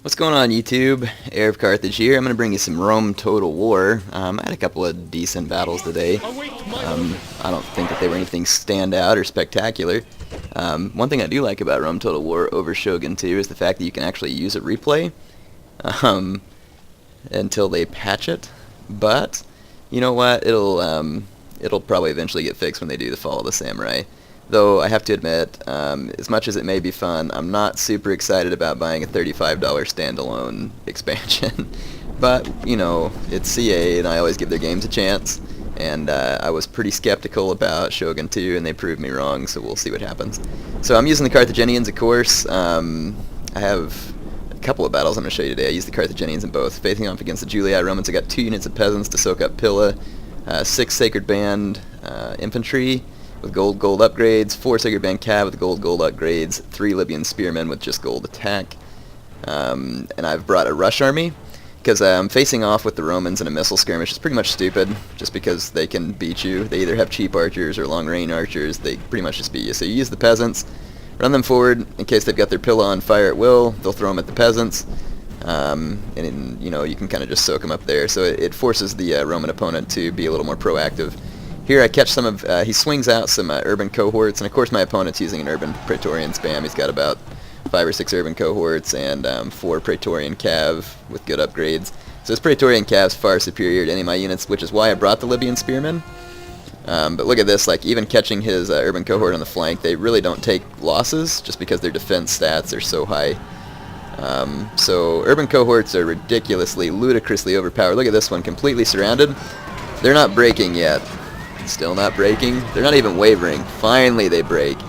What's going on, YouTube? Heir of Carthage here. I'm going to bring you some Rome Total War. I had a couple of decent battles today. I don't think that they were anything standout or spectacular. One thing I do like about Rome Total War over Shogun 2 is the fact that you can actually use a replay until they patch it. But you know what? It'll probably eventually get fixed when they do the Fall of the Samurai. Though I have to admit, as much as it may be fun, I'm not super excited about buying a $35 standalone expansion. But, you know, it's CA and I always give their games a chance. And I was pretty skeptical about Shogun 2 and they proved me wrong, so we'll see what happens. So I'm using the Carthaginians, of course. I have a couple of battles I'm going to show you today. I used the Carthaginians in both. Facing off against the Julii Romans, I got 2 units of peasants to soak up Pilla, 6 Sacred Band infantry with gold upgrades, 4 Sacred Band cav with gold upgrades, 3 Libyan spearmen with just gold attack, and I've brought a rush army because I'm facing off with the Romans in a missile skirmish. It's pretty much stupid just because they can beat you. They either have cheap archers or long range archers. They pretty much just beat you. So you use the peasants, run them forward in case they've got their Pilla on fire at will. They'll throw them at the peasants, and you know, you can kind of just soak them up there. So it forces the Roman opponent to be a little more proactive. Here I catch some of, he swings out some urban cohorts, and of course my opponent's using an urban Praetorian spam. He's got about 5 or 6 urban cohorts and 4 Praetorian cav with good upgrades. So his Praetorian cav's far superior to any of my units, which is why I brought the Libyan spearmen. But look at this, like even catching his urban cohort on the flank, they really don't take losses just because their defense stats are so high. So urban cohorts are ridiculously, ludicrously overpowered. Look at this one, completely surrounded. They're not breaking yet. Still not breaking. They're not even wavering. Finally they break.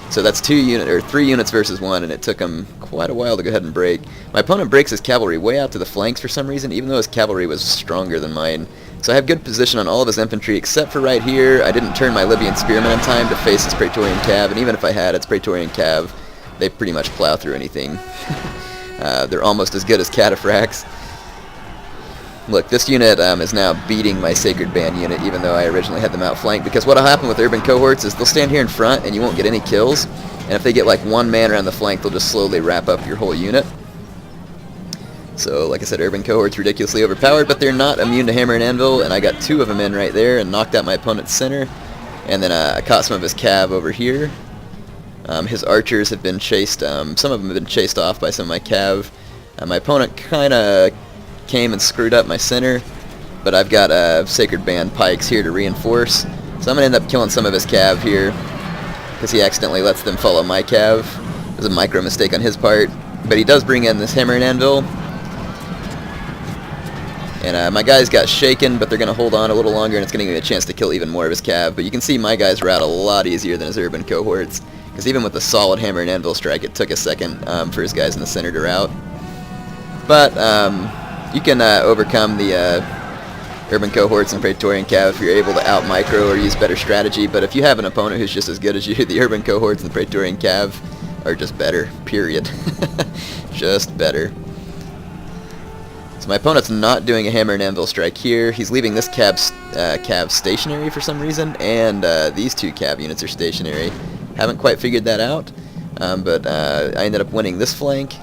So that's 3 units versus 1, and it took them quite a while to go ahead and break. My opponent breaks his cavalry way out to the flanks for some reason, even though his cavalry was stronger than mine. So I have good position on all of his infantry except for right here. I didn't turn my Libyan spearmen in time to face his Praetorian cav, and even if I had its Praetorian cav, they pretty much plow through anything. They're almost as good as cataphracts. Look, this unit is now beating my Sacred Band unit, even though I originally had them outflanked, because what'll happen with urban cohorts is they'll stand here in front and you won't get any kills, and if they get like 1 man around the flank, they'll just slowly wrap up your whole unit. So, like I said, urban cohorts ridiculously overpowered, but they're not immune to hammer and anvil, and I got 2 of them in right there and knocked out my opponent's center, and then I caught some of his cav over here. His archers have been chased, some of them have been chased off by some of my cav. My opponent kind of came and screwed up my center, but I've got Sacred Band pikes here to reinforce, so I'm going to end up killing some of his cav here because he accidentally lets them follow my cav. It was a micro mistake on his part, but he does bring in this hammer and anvil, and my guys got shaken, but they're going to hold on a little longer, and it's going to give me a chance to kill even more of his cav. But you can see my guys rout a lot easier than his urban cohorts, because even with the solid hammer and anvil strike, it took a second for his guys in the center to rout. But you can overcome the urban cohorts and Praetorian cav if you're able to out-micro or use better strategy, but if you have an opponent who's just as good as you, the urban cohorts and the Praetorian cav are just better, period. Just better. So my opponent's not doing a hammer and anvil strike here. He's leaving this cav stationary for some reason, and these 2 cav units are stationary. Haven't quite figured that out, but I ended up winning this flank.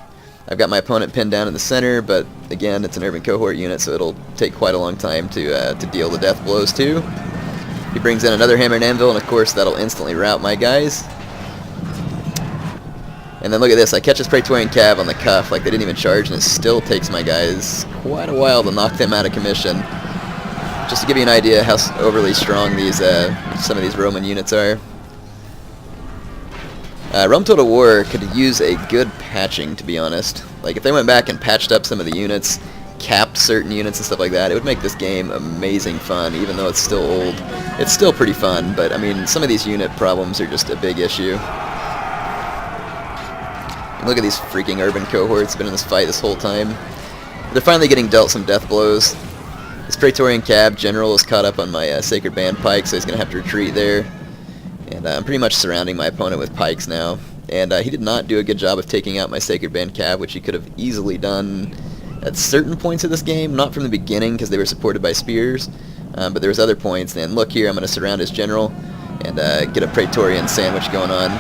I've got my opponent pinned down in the center, but again, it's an urban cohort unit, so it'll take quite a long time to deal the death blows too. He brings in another hammer and anvil, and of course that'll instantly rout my guys. And then look at this, I catch his Praetorian cav on the cuff, like they didn't even charge, and it still takes my guys quite a while to knock them out of commission. Just to give you an idea how overly strong these some of these Roman units are. Rome Total War could use a good patching, to be honest. Like, if they went back and patched up some of the units, capped certain units and stuff like that, it would make this game amazing fun, even though it's still old. It's still pretty fun, but, I mean, some of these unit problems are just a big issue. And look at these freaking urban cohorts, been in this fight this whole time. They're finally getting dealt some death blows. This Praetorian cav general is caught up on my Sacred Band pike, so he's going to have to retreat there. And I'm pretty much surrounding my opponent with pikes now. And he did not do a good job of taking out my Sacred Band cav, which he could have easily done at certain points of this game. Not from the beginning, because they were supported by spears. But there was other points. And look here, I'm going to surround his general and get a Praetorian sandwich going on.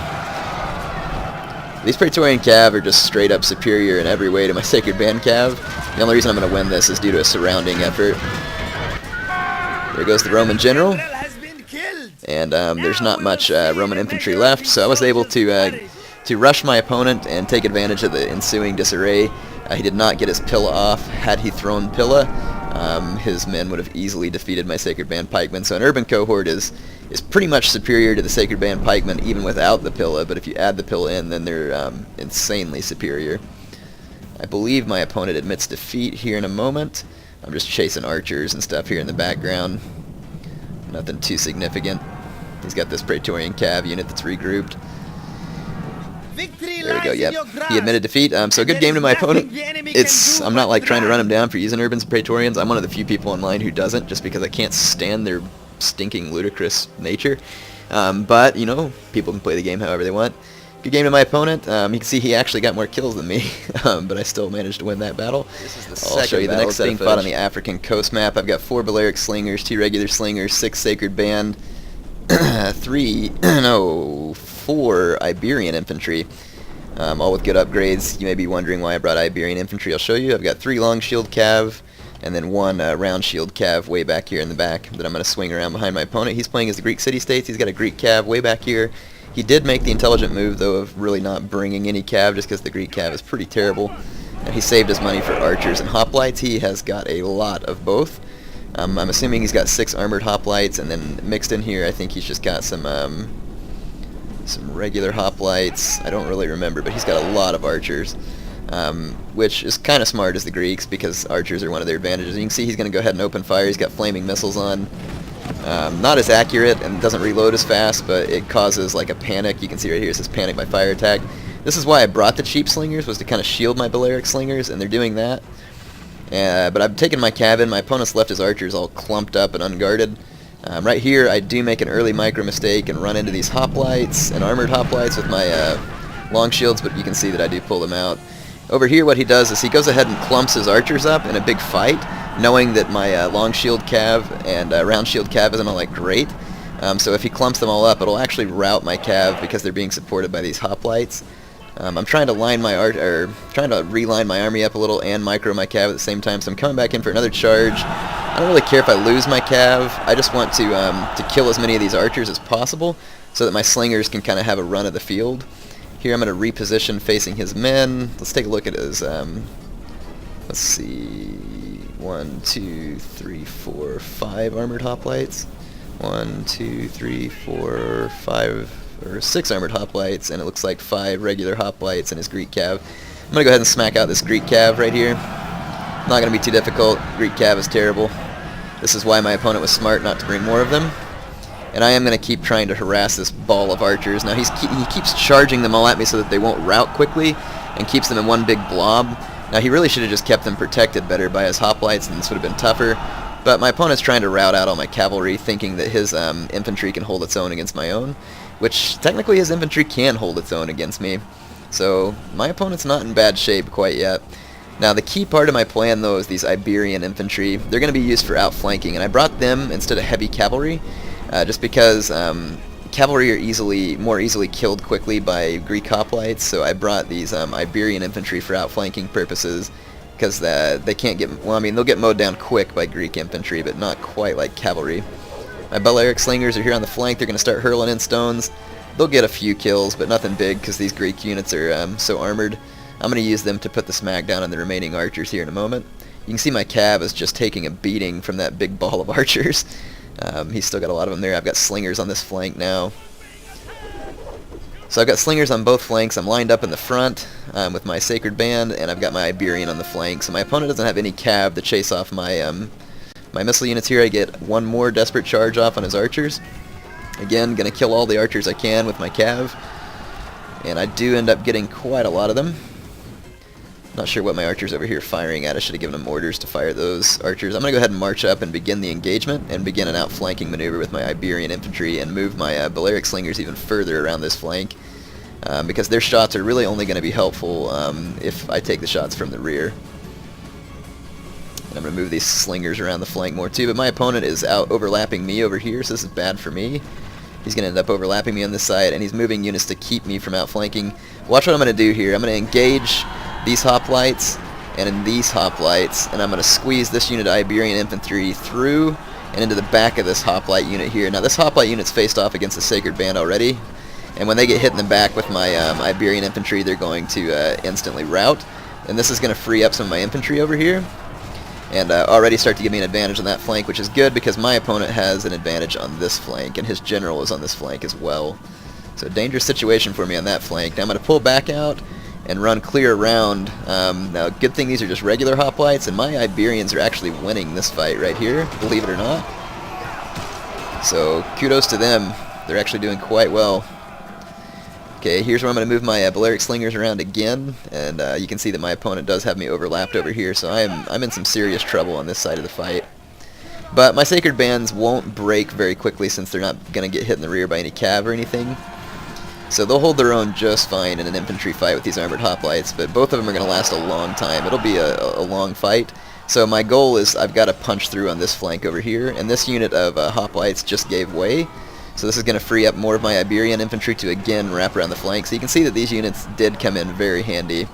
These Praetorian Cav are just straight up superior in every way to my Sacred Band Cav. The only reason I'm going to win this is due to a surrounding effort. There goes the Roman general. And there's not much Roman infantry left, so I was able to rush my opponent and take advantage of the ensuing disarray. He did not get his Pilla off. Had he thrown Pilla, his men would have easily defeated my Sacred Band pikemen. So an urban cohort is pretty much superior to the Sacred Band pikemen even without the Pilla, but if you add the Pilla in, then they're insanely superior. I believe my opponent admits defeat here in a moment. I'm just chasing archers and stuff here in the background. Nothing too significant. He's got this Praetorian Cav unit that's regrouped. There we go, yep. He admitted defeat. So good game to my opponent. I'm not like trying to run him down for using Urbans and Praetorians. I'm one of the few people online who doesn't, just because I can't stand their stinking ludicrous nature. But, you know, people can play the game however they want. Good game to my opponent. You can see he actually got more kills than me, but I still managed to win that battle. I'll show you the next being fought on the African coast map. I've got 4 Balearic Slingers, 2 regular Slingers, 6 Sacred Band, 4 Iberian Infantry, all with good upgrades. You may be wondering why I brought Iberian Infantry. I'll show you. I've got 3 Long Shield Cav, and then 1 Round Shield Cav way back here in the back that I'm going to swing around behind my opponent. He's playing as the Greek City-States. He's got a Greek Cav way back here. He did make the intelligent move, though, of really not bringing any Cav, just because the Greek Cav is pretty terrible. And he saved his money for archers and hoplites. He has got a lot of both. I'm assuming he's got 6 armored hoplites, and then mixed in here, I think he's just got some regular hoplites. I don't really remember, but he's got a lot of archers, which is kind of smart as the Greeks, because archers are one of their advantages. You can see he's going to go ahead and open fire. He's got flaming missiles on. Not as accurate and doesn't reload as fast, but it causes like a panic. You can see right here it says panic by fire attack. This is why I brought the cheap slingers, was to kind of shield my Balearic Slingers, and they're doing that. But I've taken my cav in. My opponent's left his archers all clumped up and unguarded. Right here I do make an early micro mistake and run into these hoplites and armored hoplites with my long shields, but you can see that I do pull them out. Over here what he does is he goes ahead and clumps his archers up in a big fight, knowing that my long shield cav and round shield cav isn't all that great. So if he clumps them all up, it'll actually rout my cav because they're being supported by these hoplites. I'm trying to reline my army up a little and micro my cav at the same time, so I'm coming back in for another charge. I don't really care if I lose my cav. I just want to kill as many of these archers as possible so that my slingers can kind of have a run of the field. Here I'm going to reposition facing his men. Let's take a look at his, let's see, 1, 2, 3, 4, 5 armored hoplites. 1, 2, 3, 4, 5, or 6 armored hoplites, and it looks like 5 regular hoplites and his Greek cav. I'm going to go ahead and smack out this Greek cav right here. Not going to be too difficult. Greek cav is terrible. This is why my opponent was smart not to bring more of them. And I am going to keep trying to harass this ball of archers. Now he keeps charging them all at me so that they won't rout quickly, and keeps them in one big blob. Now he really should have just kept them protected better by his hoplites, and this would have been tougher. But my opponent's trying to rout out all my cavalry, thinking that his infantry can hold its own against my own, which technically his infantry can hold its own against me. So my opponent's not in bad shape quite yet. Now the key part of my plan, though, is these Iberian infantry. They're going to be used for outflanking, and I brought them instead of heavy cavalry, just because cavalry are more easily killed quickly by Greek hoplites, so I brought these Iberian infantry for outflanking purposes, because they can't get, well, I mean, they'll get mowed down quick by Greek infantry, but not quite like cavalry. My Balearic Slingers are here on the flank. They're going to start hurling in stones. They'll get a few kills, but nothing big, because these Greek units are so armored. I'm going to use them to put the smack down on the remaining archers here in a moment. You can see my cav is just taking a beating from that big ball of archers. He's still got a lot of them there. I've got slingers on this flank now. So I've got slingers on both flanks. I'm lined up in the front with my Sacred Band, and I've got my Iberian on the flank. So my opponent doesn't have any cav to chase off my my missile units here. I get one more desperate charge off on his archers. Again, going to kill all the archers I can with my cav. And I do end up getting quite a lot of them. Not sure what my archers over here are firing at. I should have given them orders to fire those archers. I'm going to go ahead and march up and begin the engagement, and begin an outflanking maneuver with my Iberian infantry, and move my Balearic Slingers even further around this flank, because their shots are really only going to be helpful if I take the shots from the rear. And I'm going to move these slingers around the flank more too, but my opponent is out overlapping me over here, so this is bad for me. He's going to end up overlapping me on this side, and he's moving units to keep me from outflanking. Watch what I'm going to do here. I'm going to engage these hoplites and in these hoplites, and I'm going to squeeze this unit of Iberian infantry through and into the back of this hoplite unit here. Now this hoplite unit's faced off against the Sacred Band already, and when they get hit in the back with my Iberian infantry, they're going to instantly rout. And this is going to free up some of my infantry over here, and already start to give me an advantage on that flank, which is good because my opponent has an advantage on this flank, and his general is on this flank as well. So dangerous situation for me on that flank. Now I'm going to pull back out and run clear around. Now good thing these are just regular hoplites, and my Iberians are actually winning this fight right here, believe it or not. So kudos to them. They're actually doing quite well. Okay, here's where I'm going to move my Balearic Slingers around again, and you can see that my opponent does have me overlapped over here, so I'm in some serious trouble on this side of the fight. But my Sacred Bands won't break very quickly since they're not going to get hit in the rear by any cav or anything. So they'll hold their own just fine in an infantry fight with these armored hoplites, but both of them are going to last a long time. It'll be a long fight. So my goal is I've got to punch through on this flank over here, and this unit of hoplites just gave way. So this is going to free up more of my Iberian infantry to again wrap around the flank. So you can see that these units did come in very handy.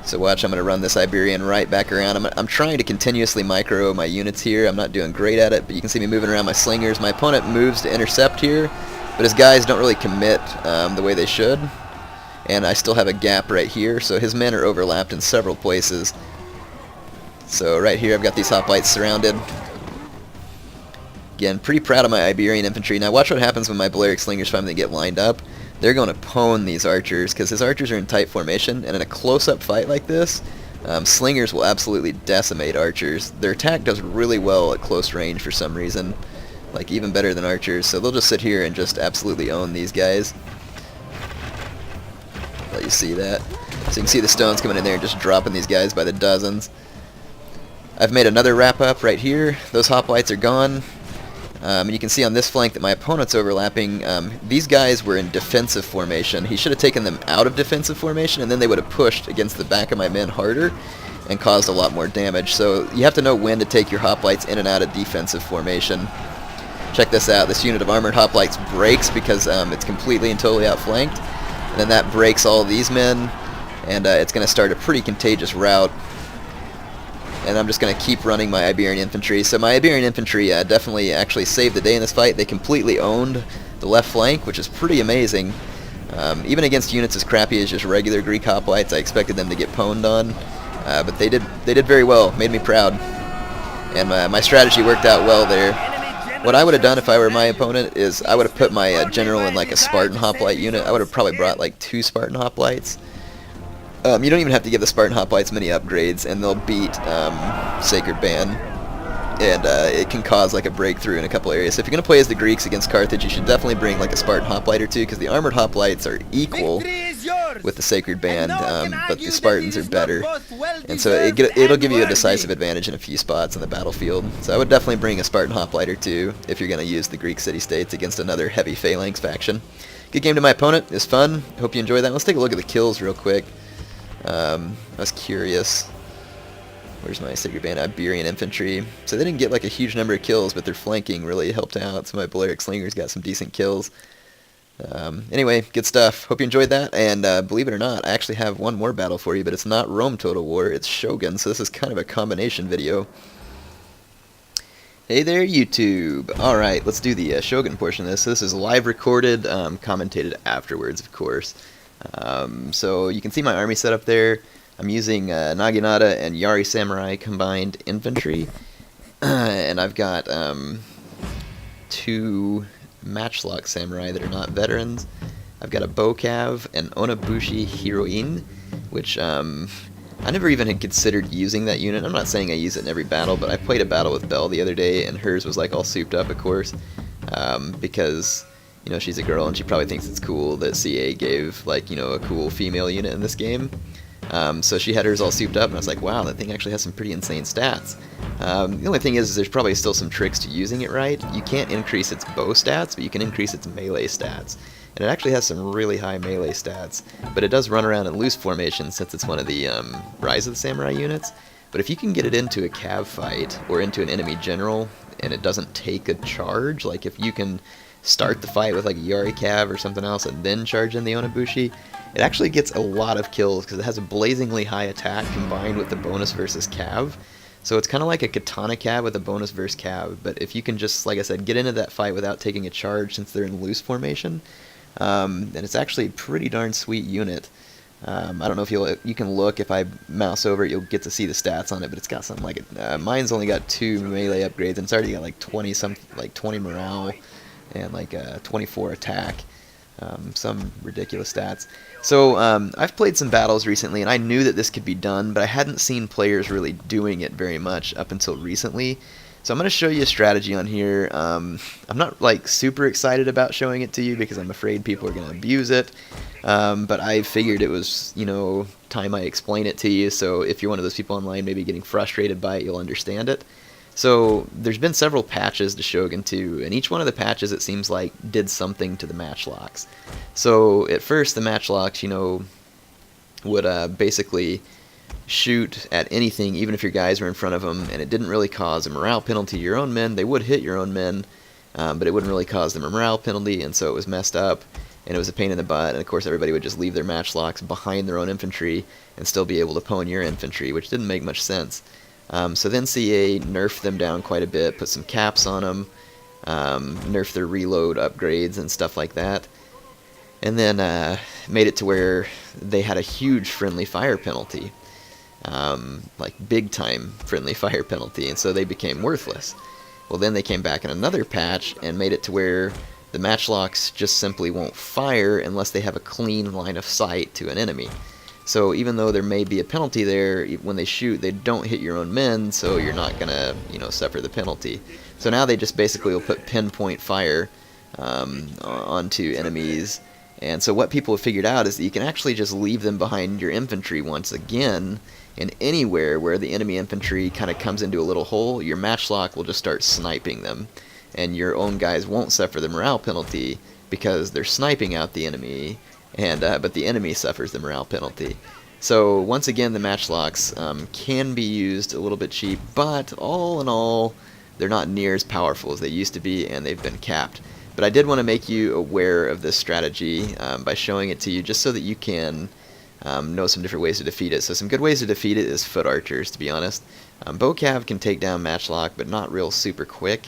So watch, I'm going to run this Iberian right back around. I'm trying to continuously micro my units here. I'm not doing great at it, but you can see me moving around my slingers. My opponent moves to intercept here, but his guys don't really commit the way they should. And I still have a gap right here, so his men are overlapped in several places. So right here I've got these hoplites surrounded. Again, pretty proud of my Iberian infantry. Now watch what happens when my Balearic Slingers finally get lined up. They're going to pwn these archers, because his archers are in tight formation, and in a close-up fight like this, Slingers will absolutely decimate archers. Their attack does really well at close range for some reason, like even better than archers, so they'll just sit here and just absolutely own these guys. Let you see that. So you can see the stones coming in there and just dropping these guys by the dozens. I've made another wrap-up right here. Those hoplites are gone. And you can see on this flank that my opponent's overlapping. These guys were in defensive formation. He should have taken them out of defensive formation, and then they would have pushed against the back of my men harder and caused a lot more damage. So you have to know when to take your hoplites in and out of defensive formation. Check this out. This unit of armored hoplites breaks because it's completely and totally outflanked. And then that breaks all of these men, and it's going to start a pretty contagious rout. And I'm just going to keep running my Iberian infantry. So my Iberian infantry definitely actually saved the day in this fight. They completely owned the left flank, which is pretty amazing. Even against units as crappy as just regular Greek hoplites, I expected them to get pwned on. But they did very well. Made me proud. And my strategy worked out well there. What I would have done if I were my opponent is I would have put my general in like a Spartan hoplite unit. I would have probably brought like 2 Spartan hoplites. You don't even have to give the Spartan hoplites many upgrades, and they'll beat Sacred Band, and it can cause like a breakthrough in a couple areas. So if you're going to play as the Greeks against Carthage, you should definitely bring like a Spartan hoplite or 2, because the armored hoplites are equal with the Sacred Band, but the Spartans are better, and so it'll give you a decisive advantage in a few spots on the battlefield. So I would definitely bring a Spartan hoplite or 2 if you're going to use the Greek city-states against another heavy phalanx faction. Good game to my opponent. It was fun. Hope you enjoyed that. Let's take a look at the kills real quick. I was curious. Where's my Sacred Band Iberian infantry? So they didn't get like a huge number of kills, but their flanking really helped out. So my Balearic Slingers got some decent kills. Anyway, good stuff. Hope you enjoyed that. And believe it or not, I actually have one more battle for you, but it's not Rome Total War, it's Shogun. So this is kind of a combination video. Hey there, YouTube. Alright, let's do the Shogun portion of this. So this is live recorded, commentated afterwards, of course. So you can see my army set up there. I'm using Naginata and Yari Samurai combined infantry, and I've got 2 matchlock samurai that are not veterans. I've got a Bokav and Onabushi Heroine, which I never even had considered using that unit. I'm not saying I use it in every battle, but I played a battle with Belle the other day, and hers was like all souped up, of course, because you know, she's a girl and she probably thinks it's cool that CA gave, like, you know, a cool female unit in this game. So she had hers all souped up, and I was like, wow, that thing actually has some pretty insane stats. The only thing is there's probably still some tricks to using it right. You can't increase its bow stats, but you can increase its melee stats. And it actually has some really high melee stats, but it does run around in loose formation since it's one of the Rise of the Samurai units. But if you can get it into a cav fight or into an enemy general and it doesn't take a charge, like if you can start the fight with like a Yari cav or something else and then charge in the Onabushi, it actually gets a lot of kills because it has a blazingly high attack combined with the bonus versus cav. So it's kind of like a katana cav with a bonus versus cav, but if you can just, like I said, get into that fight without taking a charge since they're in loose formation, then it's actually a pretty darn sweet unit. I don't know if you can look, if I mouse over it, you'll get to see the stats on it, but it's got something like it. Mine's only got 2 melee upgrades, and it's already got like 20 morale and like 24 attack. Some ridiculous stats. So I've played some battles recently, and I knew that this could be done, but I hadn't seen players really doing it very much up until recently. So I'm going to show you a strategy on here. I'm not like super excited about showing it to you because I'm afraid people are going to abuse it. But I figured it was, time I explain it to you. So if you're one of those people online maybe getting frustrated by it, you'll understand it. So there's been several patches to Shogun 2, and each one of the patches, it seems like, did something to the matchlocks. So at first the matchlocks, would basically shoot at anything, even if your guys were in front of them, and it didn't really cause a morale penalty to your own men. They would hit your own men, but it wouldn't really cause them a morale penalty, and so it was messed up, and it was a pain in the butt, and of course everybody would just leave their matchlocks behind their own infantry and still be able to pwn your infantry, which didn't make much sense. So then CA nerfed them down quite a bit, put some caps on them, nerfed their reload upgrades and stuff like that, and then made it to where they had a huge friendly fire penalty, like big time friendly fire penalty, and so they became worthless. Well, then they came back in another patch and made it to where the matchlocks just simply won't fire unless they have a clean line of sight to an enemy. So even though there may be a penalty there, when they shoot, they don't hit your own men, so you're not going to, suffer the penalty. So now they just basically will put pinpoint fire onto enemies. And so what people have figured out is that you can actually just leave them behind your infantry once again, and anywhere where the enemy infantry kind of comes into a little hole, your matchlock will just start sniping them. And your own guys won't suffer the morale penalty because they're sniping out the enemy, but the enemy suffers the morale penalty. So once again, the matchlocks can be used a little bit cheap, but all in all, they're not near as powerful as they used to be, and they've been capped. But I did want to make you aware of this strategy by showing it to you, just so that you can know some different ways to defeat it. So some good ways to defeat it is foot archers, to be honest. Bow cav can take down matchlock, but not real super quick.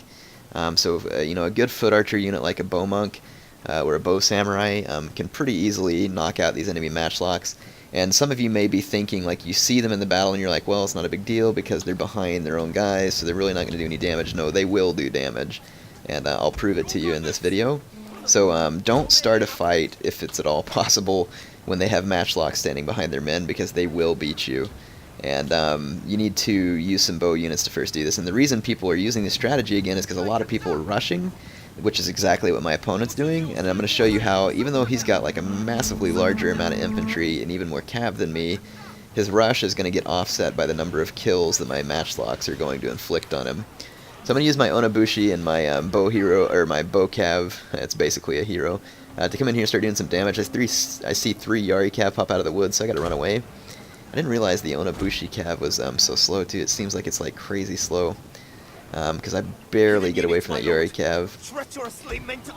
So a good foot archer unit like a bow monk or a bow samurai can pretty easily knock out these enemy matchlocks. And some of you may be thinking, like, you see them in the battle and you're like, well, it's not a big deal because they're behind their own guys, so they're really not going to do any damage. No, they will do damage, and I'll prove it to you in this video. So don't start a fight, if it's at all possible, when they have matchlocks standing behind their men, because they will beat you. And you need to use some bow units to first do this. And the reason people are using this strategy again is because a lot of people are rushing, which is exactly what my opponent's doing. And I'm going to show you how, even though he's got like a massively larger amount of infantry and even more cav than me, his rush is going to get offset by the number of kills that my matchlocks are going to inflict on him. So I'm going to use my Onabushi and my bow hero, or my bow cav, it's basically a hero, to come in here and start doing some damage. I see 3 Yari cav pop out of the woods, so I got to run away. I didn't realize the Onabushi cav was so slow too. It seems like it's like crazy slow, because I barely get away from that Yari cav.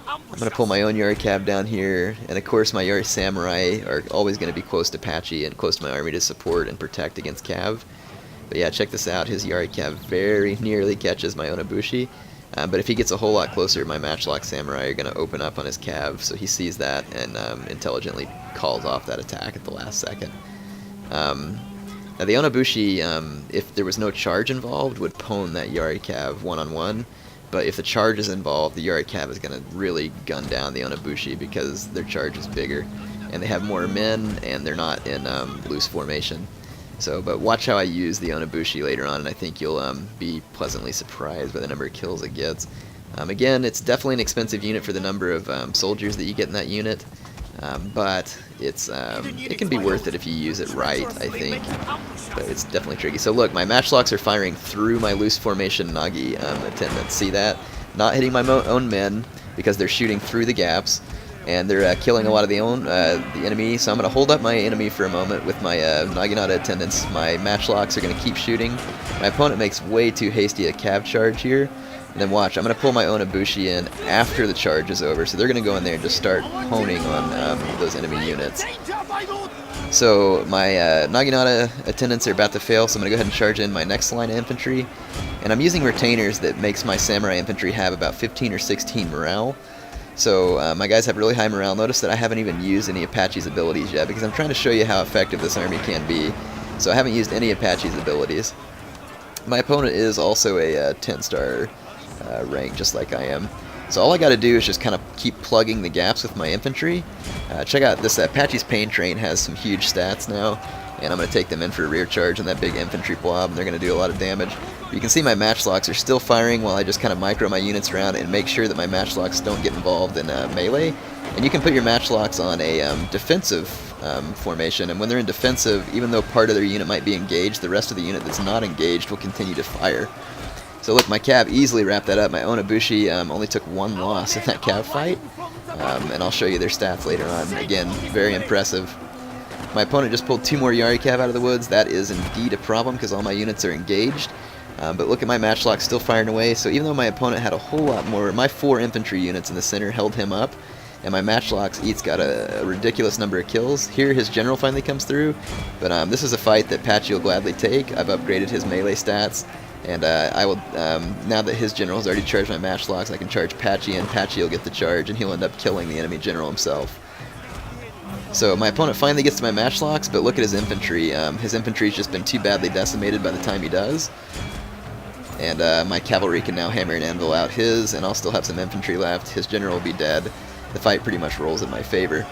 I'm going to pull my own Yari cav down here, and of course my Yari samurai are always going to be close to Apache and close to my army to support and protect against cav. But yeah, check this out. His Yari cav very nearly catches my Onabushi. But if he gets a whole lot closer, my matchlock samurai are going to open up on his cav, so he sees that and intelligently calls off that attack at the last second. Now the Onabushi, if there was no charge involved, would pwn that Yari cav one-on-one, but if the charge is involved, the Yari cav is going to really gun down the Onabushi because their charge is bigger, and they have more men, and they're not in loose formation. So, but watch how I use the Onabushi later on, and I think you'll be pleasantly surprised by the number of kills it gets. Again, it's definitely an expensive unit for the number of soldiers that you get in that unit, but it can be worth it if you use it right, I think. But it's definitely tricky. So look, my matchlocks are firing through my loose formation Nagi attendants. See that? Not hitting my own men because they're shooting through the gaps. and they're killing a lot of the enemy. So I'm going to hold up my enemy for a moment with my Naginata attendants. My matchlocks are going to keep shooting. My opponent makes way too hasty a cav charge here. And then watch, I'm going to pull my Onabushi in after the charge is over. So they're going to go in there and just start honing on those enemy units. So my Naginata attendants are about to fail, so I'm going to go ahead and charge in my next line of infantry. And I'm using retainers that makes my samurai infantry have about 15 or 16 morale. So my guys have really high morale. Notice that I haven't even used any Apache's abilities yet, because I'm trying to show you how effective this army can be. So I haven't used any Apache's abilities. My opponent is also a 10-star rank, just like I am. So all I got to do is just kind of keep plugging the gaps with my infantry. Check out this Apache's Pain Train has some huge stats now, and I'm going to take them in for a rear charge on that big infantry blob, and they're going to do a lot of damage. You can see my matchlocks are still firing while I just kind of micro my units around and make sure that my matchlocks don't get involved in melee. And you can put your matchlocks on a defensive formation, and when they're in defensive, even though part of their unit might be engaged, the rest of the unit that's not engaged will continue to fire. So look, my cav easily wrapped that up. My Onabushi only took one loss in that cav fight, and I'll show you their stats later on. Again, very impressive. My opponent just pulled 2 more Yari cav out of the woods. That is indeed a problem because all my units are engaged. But look at my matchlock still firing away. So even though my opponent had a whole lot more, my 4 infantry units in the center held him up, and my matchlocks each got a ridiculous number of kills. Here his general finally comes through, but this is a fight that Patchy will gladly take. I've upgraded his melee stats. And I will, now that his general has already charged my matchlocks, I can charge Patchy, and Patchy will get the charge, and he'll end up killing the enemy general himself. So my opponent finally gets to my matchlocks, but look at his infantry. His infantry's just been too badly decimated by the time he does. And my cavalry can now hammer and anvil out his, and I'll still have some infantry left. His general will be dead. The fight pretty much rolls in my favor.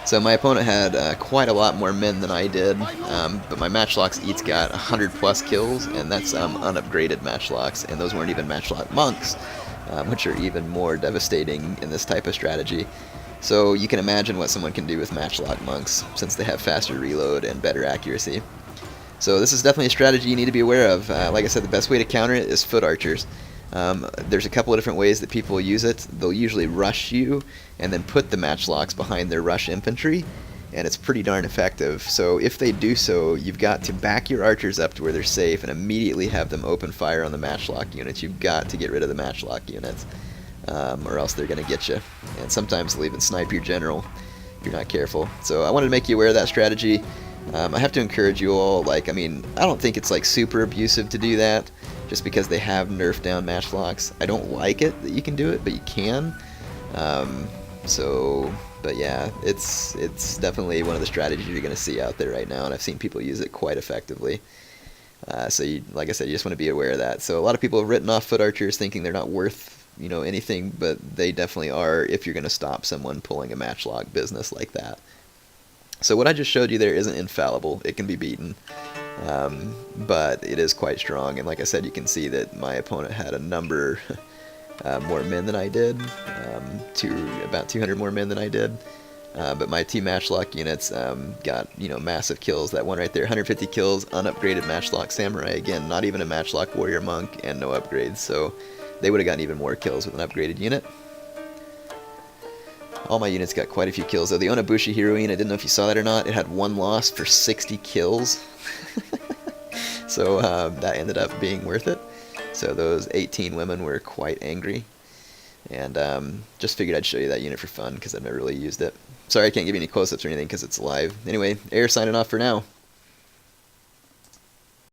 So my opponent had quite a lot more men than I did, but my matchlocks each got 100 plus kills, and that's unupgraded matchlocks, and those weren't even matchlock monks, which are even more devastating in this type of strategy. So you can imagine what someone can do with matchlock monks, since they have faster reload and better accuracy. So this is definitely a strategy you need to be aware of. Like I said, the best way to counter it is foot archers. There's a couple of different ways that people use it. They'll usually rush you and then put the matchlocks behind their rush infantry, and it's pretty darn effective. So if they do so, you've got to back your archers up to where they're safe and immediately have them open fire on the matchlock units. You've got to get rid of the matchlock units, or else they're going to get you. And sometimes they'll even snipe your general if you're not careful. So I wanted to make you aware of that strategy. I have to encourage you all, I don't think it's super abusive to do that, just because they have nerfed down matchlocks. I don't like it that you can do it, but you can. But yeah, it's definitely one of the strategies you're going to see out there right now, and I've seen people use it quite effectively. So like I said, you just want to be aware of that. So a lot of people have written off foot archers thinking they're not worth anything, but they definitely are if you're going to stop someone pulling a matchlock business like that. So what I just showed you there isn't infallible. It can be beaten, but it is quite strong. And like I said, you can see that my opponent had a number more men than I did, about 200 more men than I did. But my 2 matchlock units got massive kills. That one right there, 150 kills, unupgraded matchlock samurai. Again, not even a matchlock warrior monk, and no upgrades. So they would have gotten even more kills with an upgraded unit. All my units got quite a few kills, though. The Onabushi heroine, I didn't know if you saw that or not, it had 1 loss for 60 kills. So that ended up being worth it. So those 18 women were quite angry. And just figured I'd show you that unit for fun, because I've never really used it. Sorry I can't give you any close-ups or anything, because it's live. Anyway, Heir signing off for now.